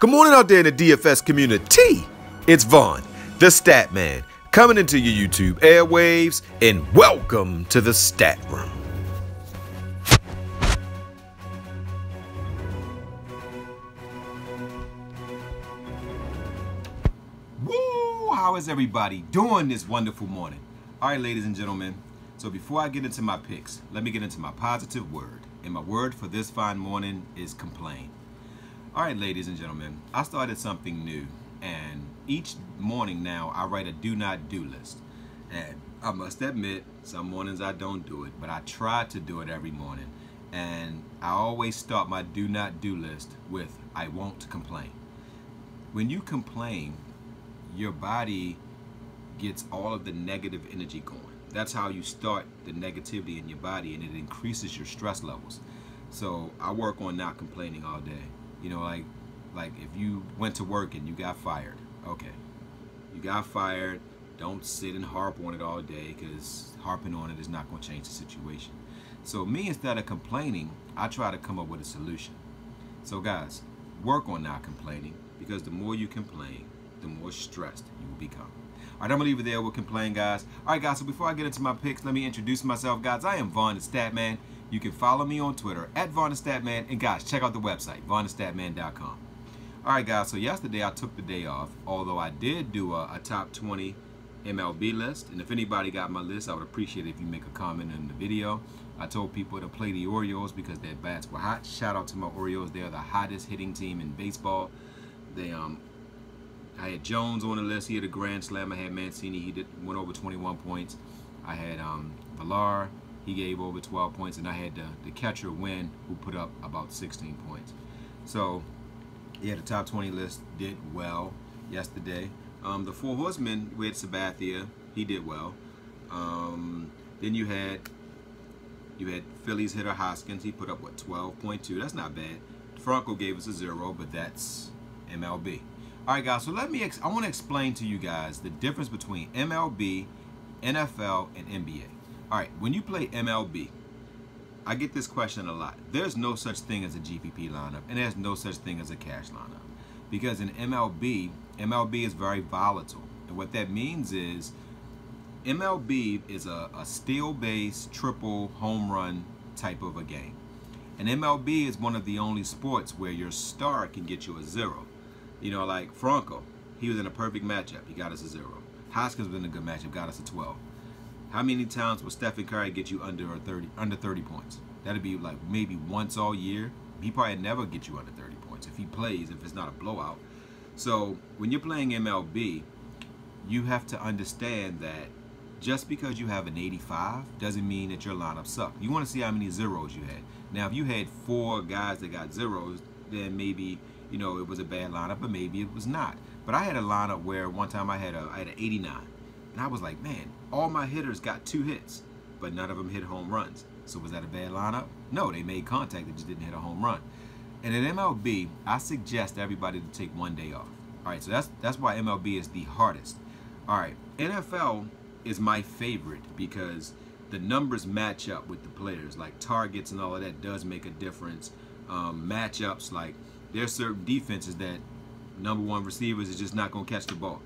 Good morning out there in the DFS community. It's Vaughn, the Stat Man, coming into your YouTube airwaves, and welcome to the Stat Room. Woo! How is everybody doing this wonderful morning? All right, ladies and gentlemen. So before I get into my picks, let me get into my positive word. And my word for this fine morning is complain. All right, ladies and gentlemen, I started something new, and each morning now I write a do not do list. And I must admit, some mornings I don't do it, but I try to do it every morning. And I always start my do not do list with I won't complain. When you complain, your body gets all of the negative energy going. That's how you start the negativity in your body, and it increases your stress levels. So I work on not complaining all day. You know, like if you went to work and you got fired, okay, you got fired, don't sit and harp on it all day, because harping on it is not going to change the situation. So me, instead of complaining, I try to come up with a solution. So guys, work on not complaining, because the more you complain, the more stressed you will become. All right, I'm going to leave it there with complain, guys. All right, guys, so before I get into my picks, let me introduce myself, guys. I am Vaughn the Stat Man. You can follow me on Twitter at VonnTheStaTman. And guys, check out the website, VonnTheStaTman.com. All right, guys, so yesterday I took the day off, although I did do a top 20 MLB list. And if anybody got my list, I would appreciate it if you make a comment in the video. I told people to play the Orioles because their bats were hot. Shout out to my Orioles. They're the hottest hitting team in baseball. They I had Jones on the list. He had a grand slam. I had Mancini. He went over 21 points. I had Villar. He gave over 12 points, and I had the catcher Wynn, who put up about 16 points. So, yeah, the top 20 list did well yesterday. The Four Horsemen with Sabathia, he did well. Then you had Phillies hitter Hoskins. He put up what, 12.2. That's not bad. Franco gave us a 0, but that's MLB. All right, guys. So I want to explain to you guys the difference between MLB, NFL, and NBA. All right, when you play MLB, I get this question a lot. There's no such thing as a GPP lineup, and there's no such thing as a cash lineup. Because in MLB is very volatile. And what that means is MLB is a steal-based triple home run type of a game. And MLB is one of the only sports where your star can get you a 0. You know, like Franco, he was in a perfect matchup. He got us a 0. Hoskins was in a good matchup, got us a 12. How many times will Stephen Curry get you under 30 points? That'd be like maybe once all year. He probably never get you under 30 points if he plays, if it's not a blowout. So when you're playing MLB, you have to understand that just because you have an 85 doesn't mean that your lineup sucked. You want to see how many zeros you had. Now, if you had 4 guys that got zeros, then maybe, you know, it was a bad lineup, but maybe it was not. But I had a lineup where one time I had an 89. And I was like, man, all my hitters got 2 hits, but none of them hit home runs. So was that a bad lineup? No, they made contact, they just didn't hit a home run. And in MLB, I suggest everybody to take 1 day off. All right, so that's why MLB is the hardest. All right, NFL is my favorite because the numbers match up with the players. Like targets and all of that does make a difference. Matchups, like there's certain defenses that #1 receivers is just not going to catch the ball.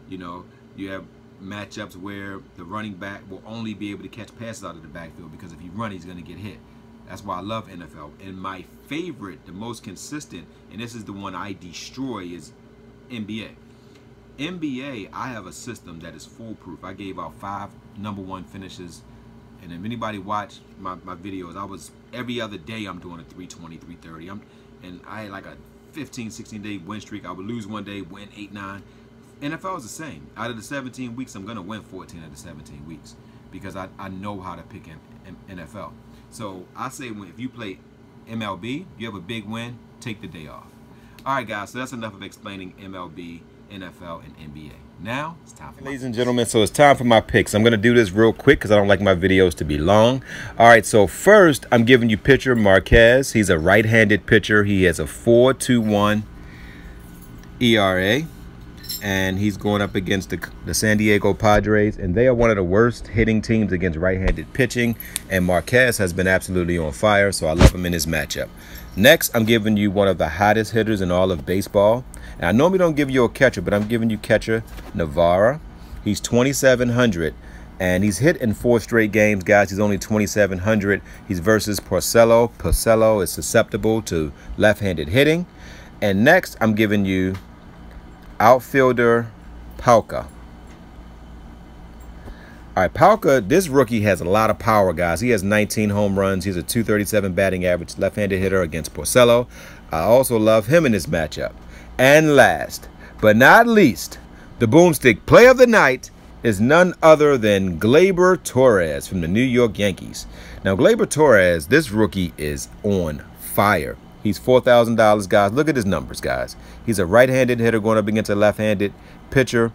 You know, you have matchups where the running back will only be able to catch passes out of the backfield because if he runs, he's going to get hit. That's why I love NFL. And my favorite, the most consistent, and this is the one I destroy, is NBA. NBA, I have a system that is foolproof. I gave out 5 #1 finishes, and if anybody watched my videos, I was every other day I'm doing a 320, 330. And I had like a 15, 16-day win streak. I would lose one day, win 8, 9. NFL is the same. Out of the 17 weeks, I'm going to win 14 of the 17 weeks because I know how to pick NFL. So I say if you play MLB, you have a big win, take the day off. All right, guys, so that's enough of explaining MLB, NFL, and NBA. Now, it's time for ladies and gentlemen, so it's time for my picks. I'm going to do this real quick because I don't like my videos to be long. All right, so first, I'm giving you pitcher Marquez. He's a right-handed pitcher. He has a 4.21 ERA. And he's going up against the San Diego Padres, and they are one of the worst hitting teams against right-handed pitching, and Marquez has been absolutely on fire, so I love him in his matchup. Next, I'm giving you one of the hottest hitters in all of baseball. And I normally don't give you a catcher, but I'm giving you catcher Navarra. He's 2,700, and he's hit in 4 straight games, guys. He's only 2,700. He's versus Porcello. Porcello is susceptible to left-handed hitting. And next, I'm giving you outfielder Palka. All right, Palka, this rookie has a lot of power, guys. He has 19 home runs. He's a 237 batting average, left-handed hitter against Porcello. I also love him in this matchup. And last but not least, the boomstick play of the night is none other than Gleyber Torres from the New York Yankees. Now, Gleyber Torres, this rookie is on fire. He's $4,000, guys. Look at his numbers, guys. He's a right-handed hitter going up against a left-handed pitcher.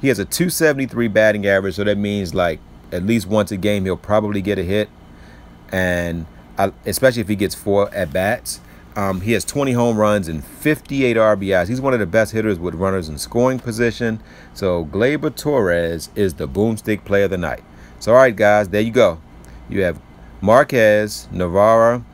He has a 273 batting average, so that means like at least once a game he'll probably get a hit, and especially if he gets 4 at-bats. He has 20 home runs and 58 RBIs. He's one of the best hitters with runners in scoring position. So Gleyber Torres is the boomstick play of the night. So all right, guys, there you go. You have Marquez, Navarra,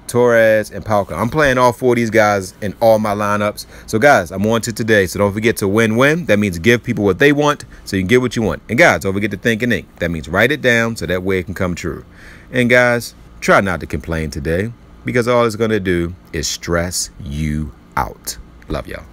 Torres, and Palka. I'm playing all 4 of these guys in all my lineups. So, guys, I'm on to today. So don't forget to win-win. That means give people what they want so you can get what you want. And, guys, don't forget to think and ink. That means write it down so that way it can come true. And, guys, try not to complain today, because all it's going to do is stress you out. Love y'all.